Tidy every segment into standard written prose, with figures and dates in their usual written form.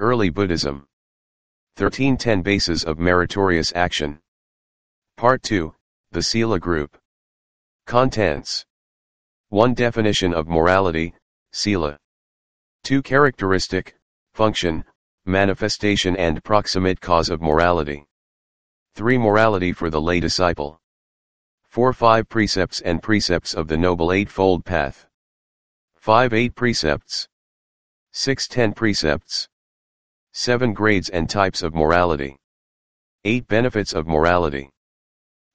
Early Buddhism. 1310 Bases of Meritorious Action. Part 2, the Sila Group. Contents. 1. Definition of morality, Sila. 2. Characteristic, function, manifestation and proximate cause of morality. 3. Morality for the lay disciple. 4. 5 Precepts and Precepts of the Noble Eightfold Path. 5. 8 Precepts. 6. 10 Precepts. 7 Grades and Types of Morality. 8 Benefits of Morality.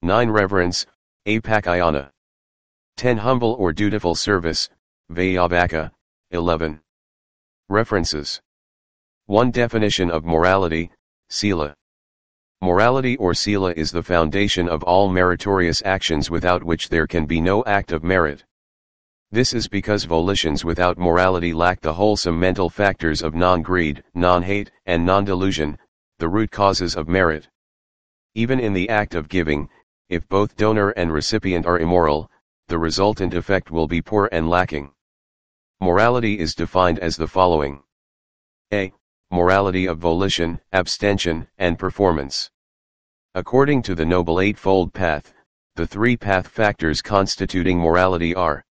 9 Reverence, Apacayana. 10 Humble or Dutiful Service, Veyyavacca. 11. References. 1. Definition of morality, Sila. Morality or Sila is the foundation of all meritorious actions without which there can be no act of merit. This is because volitions without morality lack the wholesome mental factors of non-greed, non-hate, and non-delusion, the root causes of merit. Even in the act of giving, if both donor and recipient are immoral, the resultant effect will be poor and lacking. Morality is defined as the following. A. Morality of volition, abstention, and performance. According to the Noble Eightfold Path, the 3 path factors constituting morality are: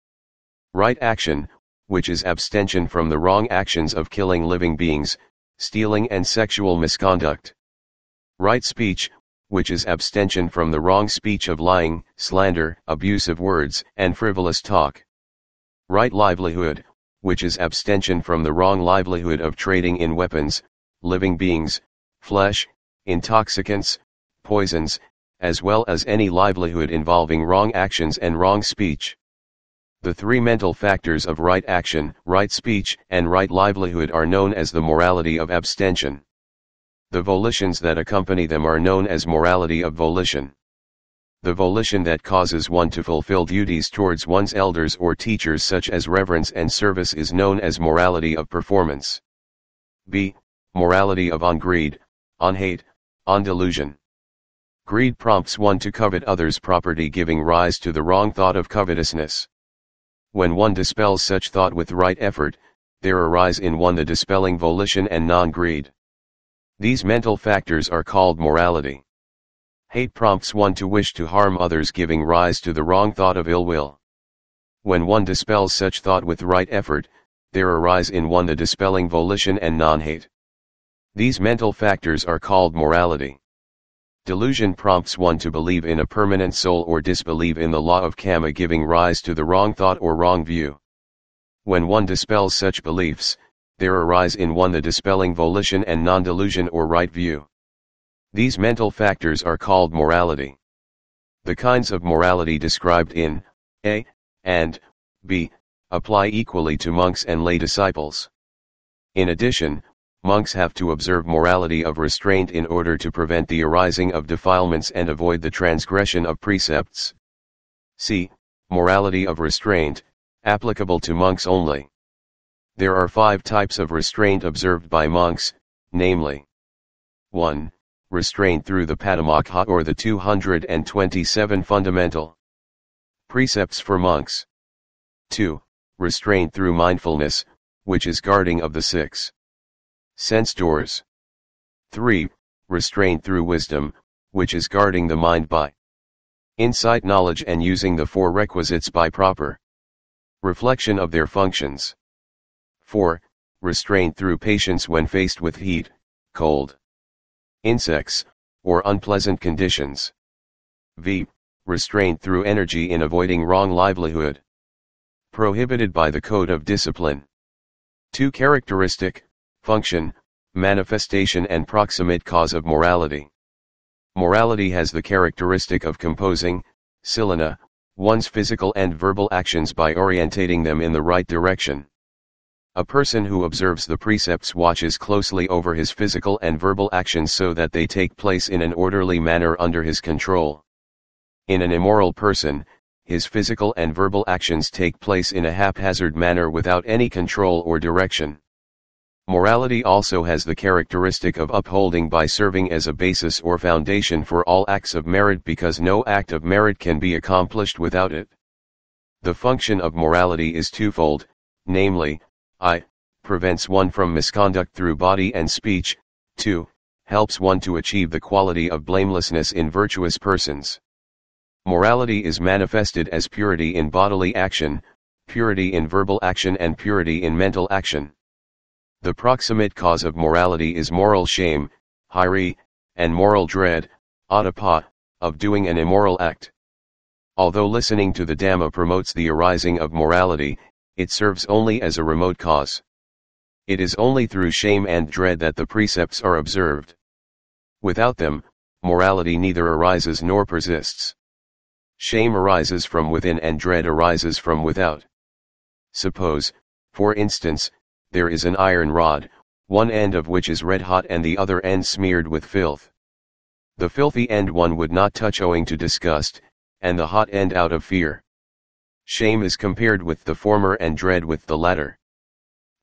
right action, which is abstention from the wrong actions of killing living beings, stealing and sexual misconduct. Right speech, which is abstention from the wrong speech of lying, slander, abusive words, and frivolous talk. Right livelihood, which is abstention from the wrong livelihood of trading in weapons, living beings, flesh, intoxicants, poisons, as well as any livelihood involving wrong actions and wrong speech. The 3 mental factors of right action, right speech, and right livelihood are known as the morality of abstention. The volitions that accompany them are known as morality of volition. The volition that causes one to fulfill duties towards one's elders or teachers such as reverence and service is known as morality of performance. B. Morality of on greed, on hate, on delusion. Greed prompts one to covet others' property, giving rise to the wrong thought of covetousness. When one dispels such thought with right effort, there arise in one the dispelling volition and non-greed. These mental factors are called morality. Hate prompts one to wish to harm others, giving rise to the wrong thought of ill will. When one dispels such thought with right effort, there arise in one the dispelling volition and non-hate. These mental factors are called morality. Delusion prompts one to believe in a permanent soul or disbelieve in the law of karma, giving rise to the wrong thought or wrong view. When one dispels such beliefs, there arise in one the dispelling volition and non-delusion or right view. These mental factors are called morality. The kinds of morality described in A and B apply equally to monks and lay disciples. In addition, monks have to observe morality of restraint in order to prevent the arising of defilements and avoid the transgression of precepts. C. Morality of restraint, applicable to monks only. There are 5 types of restraint observed by monks, namely: 1. Restraint through the Padamokha or the 227 fundamental precepts for monks. 2. Restraint through mindfulness, which is guarding of the 6 sense doors. 3. Restraint through wisdom, which is guarding the mind by insight knowledge and using the 4 requisites by proper reflection of their functions. 4. Restraint through patience when faced with heat, cold, insects, or unpleasant conditions. V. Restraint through energy in avoiding wrong livelihood, prohibited by the code of discipline. 2. Characteristic, function, manifestation and proximate cause of morality. Morality has the characteristic of composing, silana, one's physical and verbal actions by orientating them in the right direction. A person who observes the precepts watches closely over his physical and verbal actions so that they take place in an orderly manner under his control. In an immoral person, his physical and verbal actions take place in a haphazard manner without any control or direction. Morality also has the characteristic of upholding by serving as a basis or foundation for all acts of merit, because no act of merit can be accomplished without it. The function of morality is twofold, namely, I. prevents one from misconduct through body and speech. 2. Helps one to achieve the quality of blamelessness in virtuous persons. Morality is manifested as purity in bodily action, purity in verbal action and purity in mental action. The proximate cause of morality is moral shame, Xiii, and moral dread, Atapa, of doing an immoral act. Although listening to the Dhamma promotes the arising of morality, it serves only as a remote cause. It is only through shame and dread that the precepts are observed. Without them, morality neither arises nor persists. Shame arises from within and dread arises from without. Suppose, for instance, there is an iron rod, one end of which is red hot and the other end smeared with filth. The filthy end one would not touch owing to disgust, and the hot end out of fear. Shame is compared with the former and dread with the latter.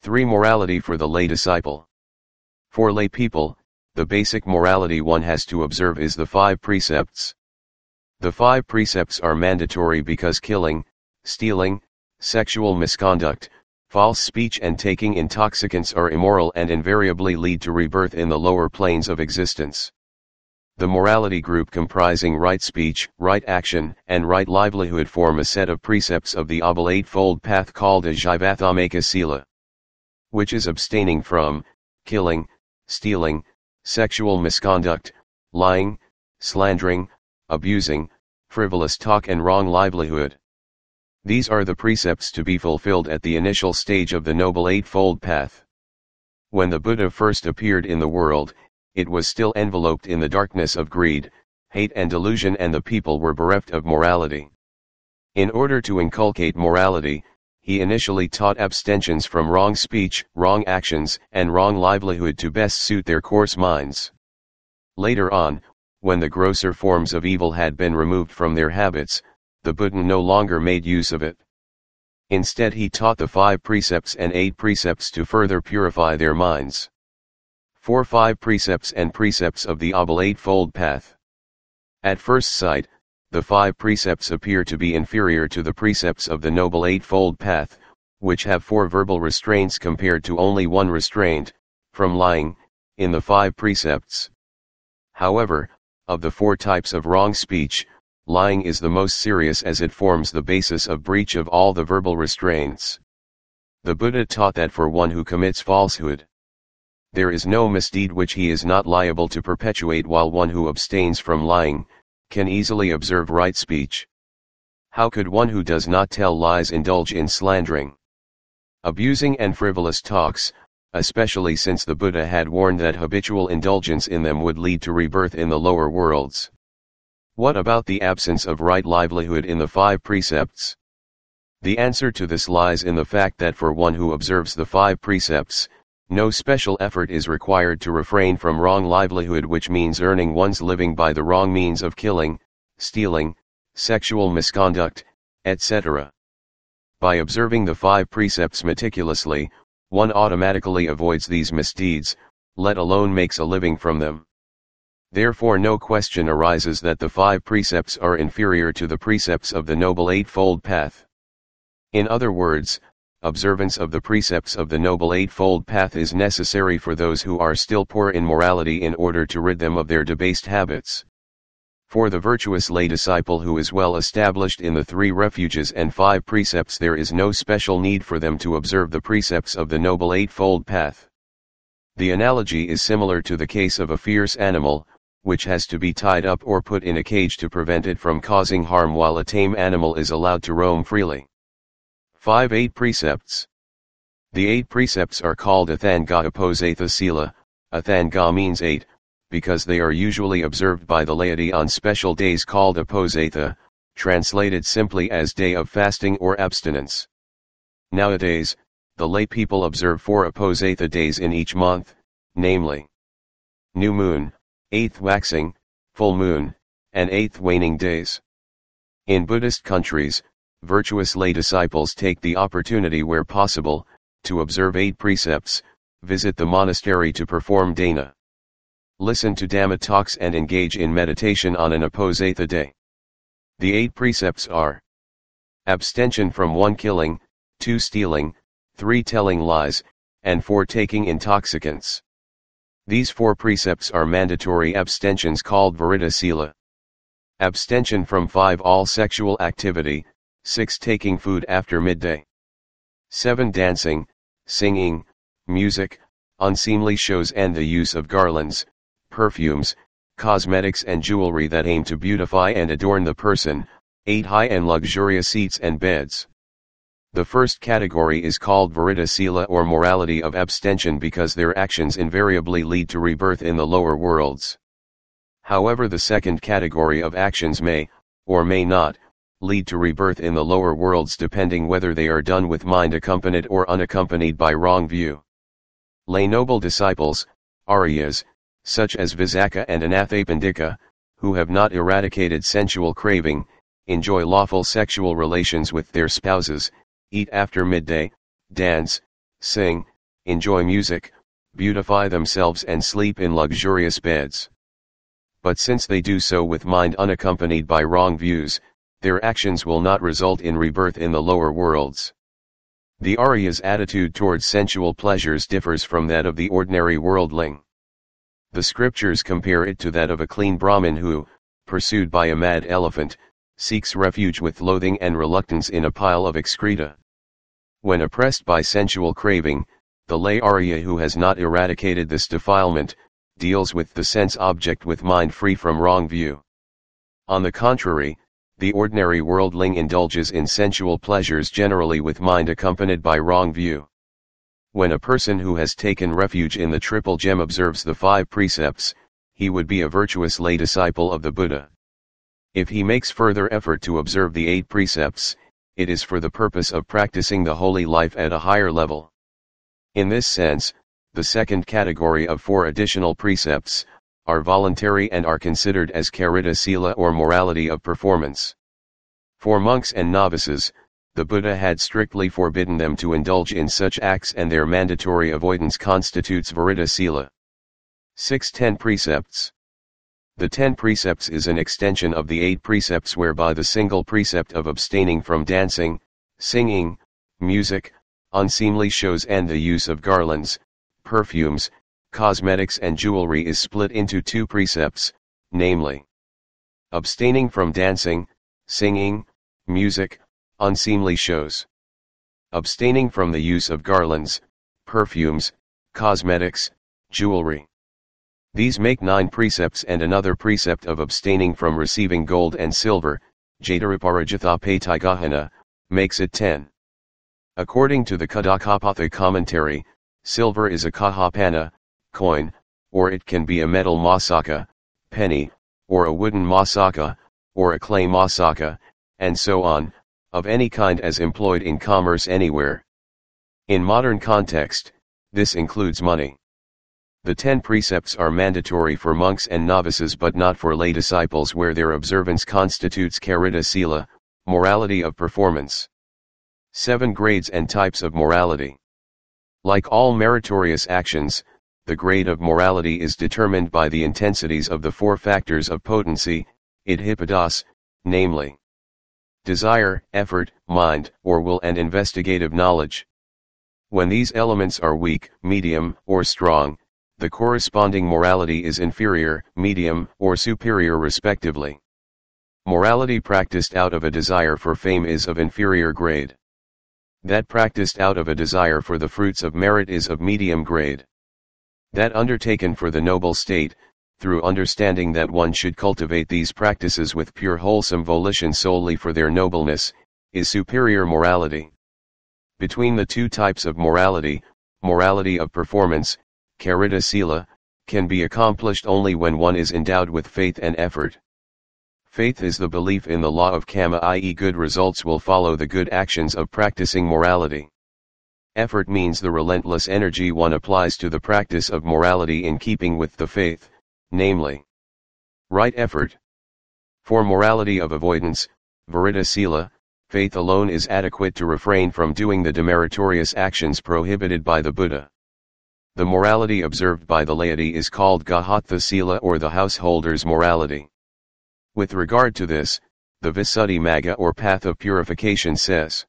3. Morality for the lay disciple. For lay people, the basic morality one has to observe is the 5 precepts. The 5 precepts are mandatory because killing, stealing, sexual misconduct, false speech and taking intoxicants are immoral and invariably lead to rebirth in the lower planes of existence. The morality group comprising right speech, right action, and right livelihood form a set of precepts of the Eightfold path called a Veyyavacca Sila, which is abstaining from killing, stealing, sexual misconduct, lying, slandering, abusing, frivolous talk and wrong livelihood. These are the precepts to be fulfilled at the initial stage of the Noble Eightfold Path. When the Buddha first appeared in the world, it was still enveloped in the darkness of greed, hate and delusion, and the people were bereft of morality. In order to inculcate morality, he initially taught abstentions from wrong speech, wrong actions, and wrong livelihood to best suit their coarse minds. Later on, when the grosser forms of evil had been removed from their habits, the Buddha no longer made use of it. Instead he taught the 5 precepts and 8 precepts to further purify their minds. 4. 5 precepts and precepts of the Eightfold Path. At first sight, the 5 precepts appear to be inferior to the precepts of the Noble Eightfold Path, which have 4 verbal restraints compared to only 1 restraint, from lying, in the 5 precepts. However, of the 4 types of wrong speech, lying is the most serious as it forms the basis of breach of all the verbal restraints. The Buddha taught that for one who commits falsehood, there is no misdeed which he is not liable to perpetuate, while one who abstains from lying can easily observe right speech. How could one who does not tell lies indulge in slandering, abusing and frivolous talks, especially since the Buddha had warned that habitual indulgence in them would lead to rebirth in the lower worlds? What about the absence of right livelihood in the 5 precepts? The answer to this lies in the fact that for one who observes the 5 precepts, no special effort is required to refrain from wrong livelihood, which means earning one's living by the wrong means of killing, stealing, sexual misconduct, etc. By observing the 5 precepts meticulously, one automatically avoids these misdeeds, let alone makes a living from them. Therefore no question arises that the 5 precepts are inferior to the precepts of the Noble Eightfold Path. In other words, observance of the precepts of the Noble Eightfold Path is necessary for those who are still poor in morality in order to rid them of their debased habits. For the virtuous lay disciple who is well established in the 3 refuges and 5 precepts, there is no special need for them to observe the precepts of the Noble Eightfold Path. The analogy is similar to the case of a fierce animal, which has to be tied up or put in a cage to prevent it from causing harm, while a tame animal is allowed to roam freely. 5. 8 precepts. The 8 precepts are called Athanga Apacayana Sila. Athanga means 8, because they are usually observed by the laity on special days called Apacayana, translated simply as day of fasting or abstinence. Nowadays, the lay people observe 4 Apacayana days in each month, namely new moon, 8th waxing, full moon, and 8th waning days. In Buddhist countries, virtuous lay disciples take the opportunity where possible, to observe 8 precepts, visit the monastery to perform dana, listen to Dhamma talks and engage in meditation on an Apacayana day. The 8 precepts are: abstention from 1 killing, 2 stealing, 3 telling lies, and for taking intoxicants. These 4 precepts are mandatory abstentions called Viridda Sila. Abstention from 5 all sexual activity, 6 taking food after midday. 7 dancing, singing, music, unseemly shows and the use of garlands, perfumes, cosmetics and jewelry that aim to beautify and adorn the person. 8 high and luxurious seats and beds. The first category is called Viridda Sila or morality of abstention because their actions invariably lead to rebirth in the lower worlds. However, the second category of actions may, or may not, lead to rebirth in the lower worlds depending whether they are done with mind accompanied or unaccompanied by wrong view. Lay noble disciples, Aryas, such as Veyyavacca and Anathapindika, who have not eradicated sensual craving, enjoy lawful sexual relations with their spouses, eat after midday, dance, sing, enjoy music, beautify themselves and sleep in luxurious beds. But since they do so with mind unaccompanied by wrong views, their actions will not result in rebirth in the lower worlds. The Arya's attitude towards sensual pleasures differs from that of the ordinary worldling. The scriptures compare it to that of a clean Brahmin who, pursued by a mad elephant, seeks refuge with loathing and reluctance in a pile of excreta. When oppressed by sensual craving, the lay Arya who has not eradicated this defilement, deals with the sense object with mind free from wrong view. On the contrary, the ordinary worldling indulges in sensual pleasures generally with mind accompanied by wrong view. When a person who has taken refuge in the triple gem observes the 5 precepts, he would be a virtuous lay disciple of the Buddha. If he makes further effort to observe the 8 precepts, it is for the purpose of practicing the holy life at a higher level. In this sense, the second category of 4 additional precepts are voluntary and are considered as Viridda Sila or morality of performance. For monks and novices, the Buddha had strictly forbidden them to indulge in such acts and their mandatory avoidance constitutes Viridda Sila. 10 precepts. The 10 precepts is an extension of the 8 precepts whereby the single precept of abstaining from dancing, singing, music, unseemly shows and the use of garlands, perfumes, cosmetics and jewelry is split into 2 precepts, namely, abstaining from dancing, singing, music, unseemly shows. Abstaining from the use of garlands, perfumes, cosmetics, jewelry. These make 9 precepts and another precept of abstaining from receiving gold and silver, Jatariparajathapatigahana, makes it 10. According to the Kadakapatha commentary, silver is a kahapana, coin, or it can be a metal masaka, penny, or a wooden masaka, or a clay masaka, and so on, of any kind as employed in commerce anywhere. In modern context, this includes money. The 10 precepts are mandatory for monks and novices but not for lay disciples where their observance constitutes Viridda Sila, morality of performance. 7 grades and types of morality. Like all meritorious actions, the grade of morality is determined by the intensities of the 4 factors of potency, idhipadas, namely, desire, effort, mind, or will and investigative knowledge. When these elements are weak, medium, or strong, the corresponding morality is inferior, medium, or superior respectively. Morality practiced out of a desire for fame is of inferior grade. That practiced out of a desire for the fruits of merit is of medium grade. That undertaken for the noble state, through understanding that one should cultivate these practices with pure wholesome volition solely for their nobleness, is superior morality. Between the 2 types of morality, morality of performance, Viridda Sila, can be accomplished only when one is endowed with faith and effort. Faith is the belief in the law of karma, i.e. good results will follow the good actions of practicing morality. Effort means the relentless energy one applies to the practice of morality in keeping with the faith, namely, right effort. For morality of avoidance, Viridda Sila, faith alone is adequate to refrain from doing the demeritorious actions prohibited by the Buddha. The morality observed by the laity is called Gahatha Sila or the householder's morality. With regard to this, the Visuddhimagga or path of purification says,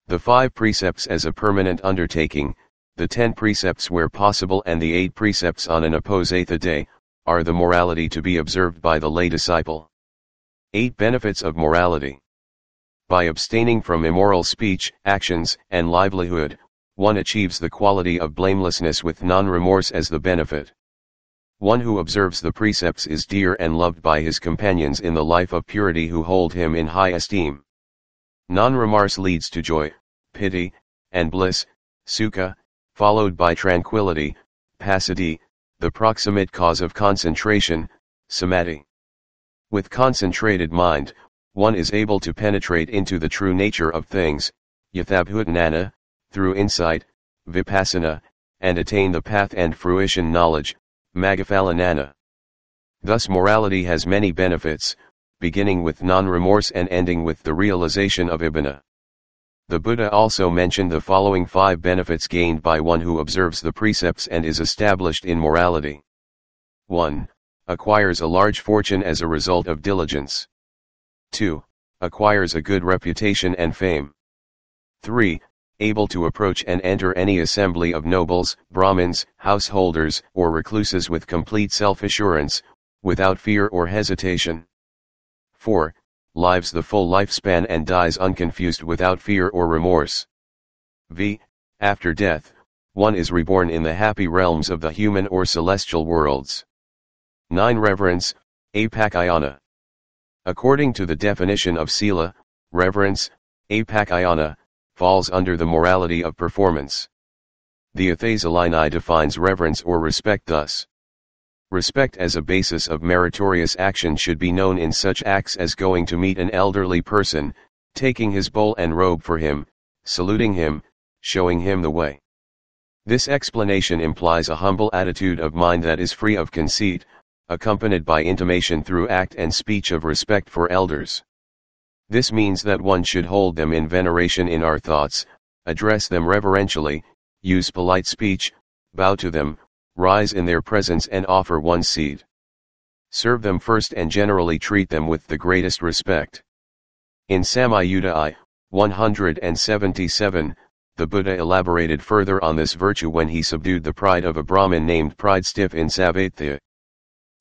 the 5 precepts as a permanent undertaking, the 10 precepts where possible and the 8 precepts on an opposatha day, are the morality to be observed by the lay disciple. 8 benefits of morality. By abstaining from immoral speech, actions, and livelihood, one achieves the quality of blamelessness with non-remorse as the benefit. One who observes the precepts is dear and loved by his companions in the life of purity who hold him in high esteem. Non-remorse leads to joy, piti, and bliss, sukha, followed by tranquility, passaddhi, the proximate cause of concentration, samadhi. With concentrated mind, one is able to penetrate into the true nature of things, yathabhutanana, through insight, vipassana, and attain the path and fruition knowledge, maggafalanana. Thus morality has many benefits, beginning with non-remorse and ending with the realization of nibbana. The Buddha also mentioned the following 5 benefits gained by one who observes the precepts and is established in morality. 1. Acquires a large fortune as a result of diligence. 2. Acquires a good reputation and fame. 3. Able to approach and enter any assembly of nobles, Brahmins, householders, or recluses with complete self-assurance, without fear or hesitation. 4. Lives the full lifespan and dies unconfused without fear or remorse. After death, one is reborn in the happy realms of the human or celestial worlds. 9. Reverence, Apacayana. According to the definition of Sila, reverence, Apacayana, falls under the morality of performance. The Athasalini defines reverence or respect thus. Respect as a basis of meritorious action should be known in such acts as going to meet an elderly person, taking his bowl and robe for him, saluting him, showing him the way. This explanation implies a humble attitude of mind that is free of conceit, accompanied by intimation through act and speech of respect for elders. This means that one should hold them in veneration in our thoughts, address them reverentially, use polite speech, bow to them, rise in their presence and offer one's seat. Serve them first and generally treat them with the greatest respect. In Samyutta I, 177, the Buddha elaborated further on this virtue when he subdued the pride of a Brahmin named Pridestiff in Savatthi.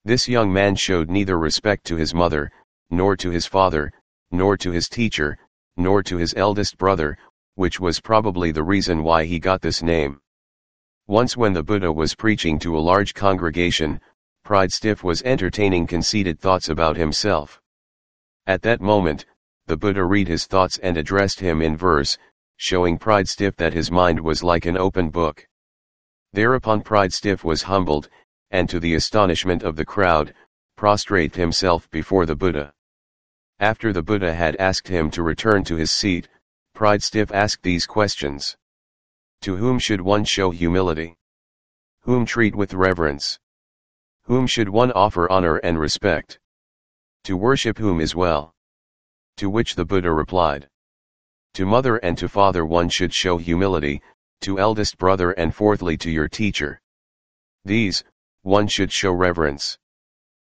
This young man showed neither respect to his mother, nor to his father, nor to his teacher, nor to his eldest brother, which was probably the reason why he got this name. Once when the Buddha was preaching to a large congregation, Pridestiff was entertaining conceited thoughts about himself. At that moment, the Buddha read his thoughts and addressed him in verse, showing Pridestiff that his mind was like an open book. Thereupon Pridestiff was humbled, and to the astonishment of the crowd, prostrated himself before the Buddha. After the Buddha had asked him to return to his seat, Pridestiff asked these questions. To whom should one show humility? Whom treat with reverence? Whom should one offer honor and respect? To worship whom is well? To which the Buddha replied, to mother and to father one should show humility, to eldest brother and fourthly to your teacher. These, one should show reverence.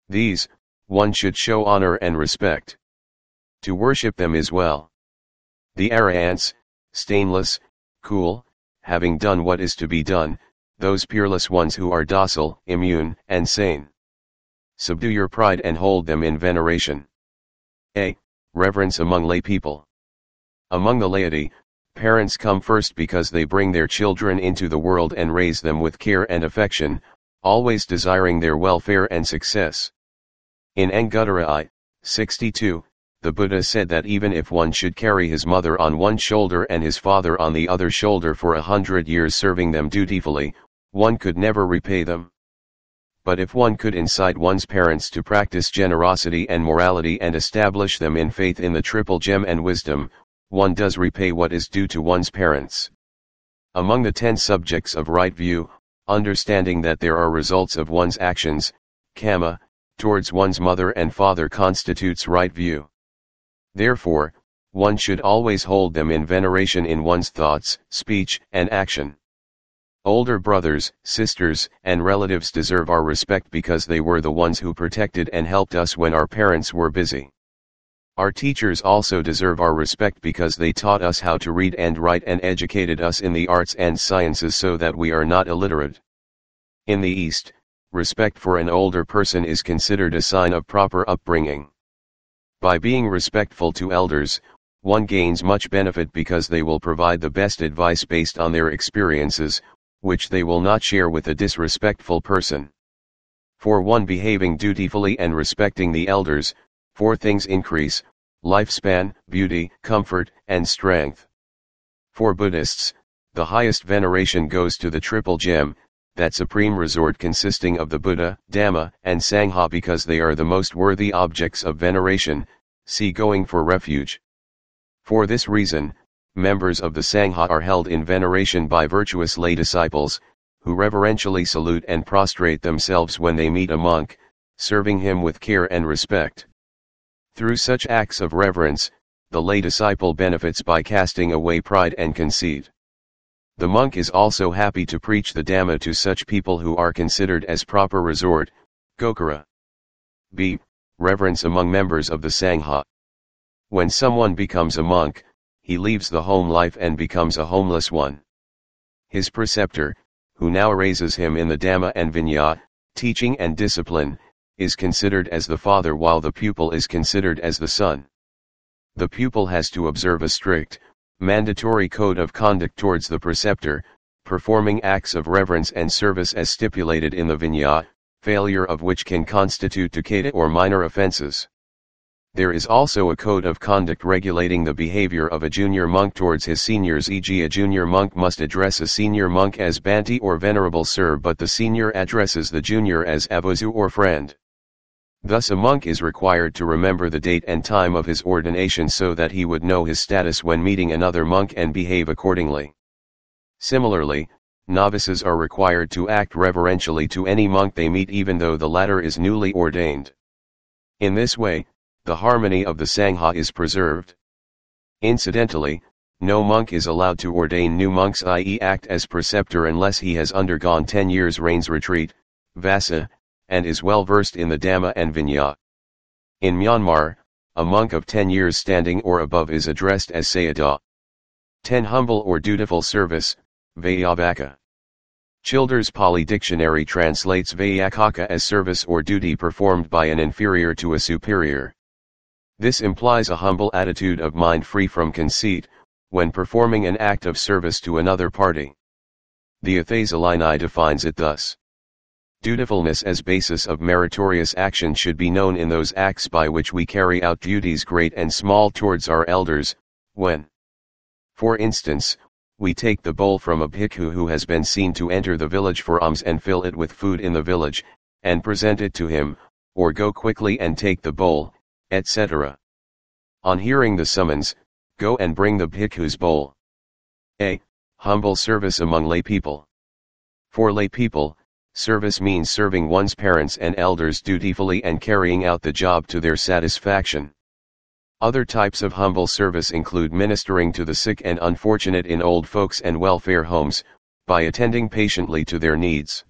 These, one should show honor and respect. To worship them is well. The arahants, stainless, cool, having done what is to be done, those peerless ones who are docile, immune, and sane. Subdue your pride and hold them in veneration. A. Reverence among lay people. Among the laity, parents come first because they bring their children into the world and raise them with care and affection, always desiring their welfare and success. In Anguttara I, 62, the Buddha said that even if one should carry his mother on one shoulder and his father on the other shoulder for 100 years serving them dutifully, one could never repay them. But if one could incite one's parents to practice generosity and morality and establish them in faith in the triple gem and wisdom, one does repay what is due to one's parents. Among the 10 subjects of right view, understanding that there are results of one's actions, kamma, towards one's mother and father constitutes right view. Therefore, one should always hold them in veneration in one's thoughts, speech, and action. Older brothers, sisters, and relatives deserve our respect because they were the ones who protected and helped us when our parents were busy. Our teachers also deserve our respect because they taught us how to read and write and educated us in the arts and sciences so that we are not illiterate. In the East, respect for an older person is considered a sign of proper upbringing. By being respectful to elders, one gains much benefit because they will provide the best advice based on their experiences, which they will not share with a disrespectful person. For one behaving dutifully and respecting the elders, 4 things increase: lifespan, beauty, comfort, and strength. For Buddhists, the highest veneration goes to the triple gem, that supreme resort consisting of the Buddha, Dhamma, and Sangha because they are the most worthy objects of veneration, see going for refuge. For this reason, members of the Sangha are held in veneration by virtuous lay disciples, who reverentially salute and prostrate themselves when they meet a monk, serving him with care and respect. Through such acts of reverence, the lay disciple benefits by casting away pride and conceit. The monk is also happy to preach the Dhamma to such people who are considered as proper resort, Gokara. b. Reverence among members of the Sangha. When someone becomes a monk, he leaves the home life and becomes a homeless one. His preceptor, who now raises him in the Dhamma and Vinaya, teaching and discipline, is considered as the father while the pupil is considered as the son. The pupil has to observe a strict, mandatory code of conduct towards the preceptor, performing acts of reverence and service as stipulated in the Vinaya, failure of which can constitute dukkata or minor offenses. There is also a code of conduct regulating the behavior of a junior monk towards his seniors, e.g. a junior monk must address a senior monk as Bhante or Venerable Sir, but the senior addresses the junior as Avozu or friend. Thus a monk is required to remember the date and time of his ordination so that he would know his status when meeting another monk and behave accordingly. Similarly, novices are required to act reverentially to any monk they meet even though the latter is newly ordained. In this way, the harmony of the Sangha is preserved. Incidentally, no monk is allowed to ordain new monks, i.e. act as preceptor, unless he has undergone 10 years rains retreat, Vassa, and is well versed in the Dhamma and Vinaya. In Myanmar, a monk of 10 years standing or above is addressed as Sayadaw. 10 Humble or dutiful service, Veyyavacca. Childers Pali Dictionary translates Veyyavacca as service or duty performed by an inferior to a superior. This implies a humble attitude of mind free from conceit, when performing an act of service to another party. The Athasalini defines it thus. Dutifulness as basis of meritorious action should be known in those acts by which we carry out duties great and small towards our elders, when, for instance, we take the bowl from a bhikkhu who has been seen to enter the village for alms and fill it with food in the village, and present it to him, or go quickly and take the bowl, etc. On hearing the summons, go and bring the bhikkhu's bowl. A. Humble service among lay people. For lay people, service means serving one's parents and elders dutifully and carrying out the job to their satisfaction. Other types of humble service include ministering to the sick and unfortunate in old folks and welfare homes, by attending patiently to their needs.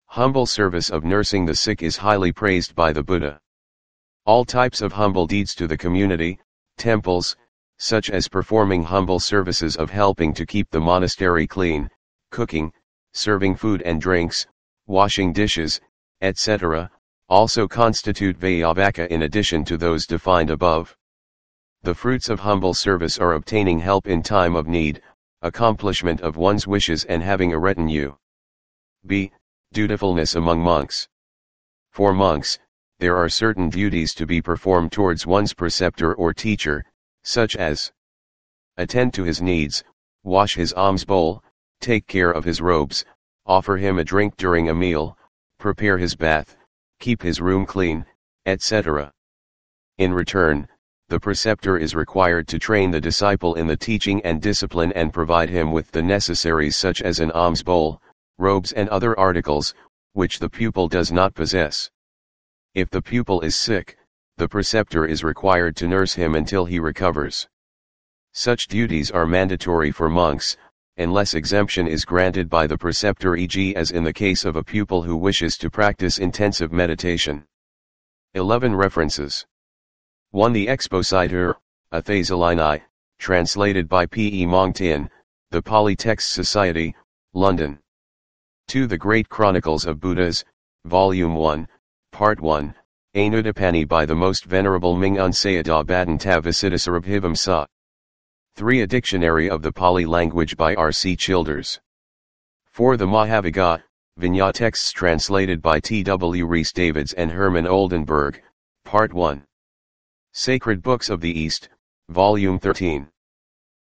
Humble service of nursing the sick is highly praised by the Buddha. All types of humble deeds to the community, temples, such as performing humble services of helping to keep the monastery clean, cooking, serving food and drinks, washing dishes, etc., also constitute Veyyavacca in addition to those defined above. The fruits of humble service are obtaining help in time of need, accomplishment of one's wishes, and having a retinue. b. Dutifulness among monks. For monks, there are certain duties to be performed towards one's preceptor or teacher, such as attend to his needs, wash his alms bowl, take care of his robes, offer him a drink during a meal, prepare his bath, keep his room clean, etc. In return, the preceptor is required to train the disciple in the teaching and discipline and provide him with the necessaries such as an alms bowl, robes and other articles, which the pupil does not possess. If the pupil is sick, the preceptor is required to nurse him until he recovers. Such duties are mandatory for monks, unless exemption is granted by the preceptor, e.g. as in the case of a pupil who wishes to practice intensive meditation. 11 References. 1. The Expositor, Athasalini, translated by P. E. Mongtin, The Pali Text Society, London. 2. The Great Chronicles of Buddhas, Volume 1, Part 1, Anudapani by the Most Venerable Ming Unsayadaw Badantav Visiddhasarabhivamsa. 3. A Dictionary of the Pali Language by R. C. Childers. 4. The Mahavagga, Vinaya Texts translated by T. W. Rhys Davids and Herman Oldenburg, Part 1. Sacred Books of the East, Volume 13.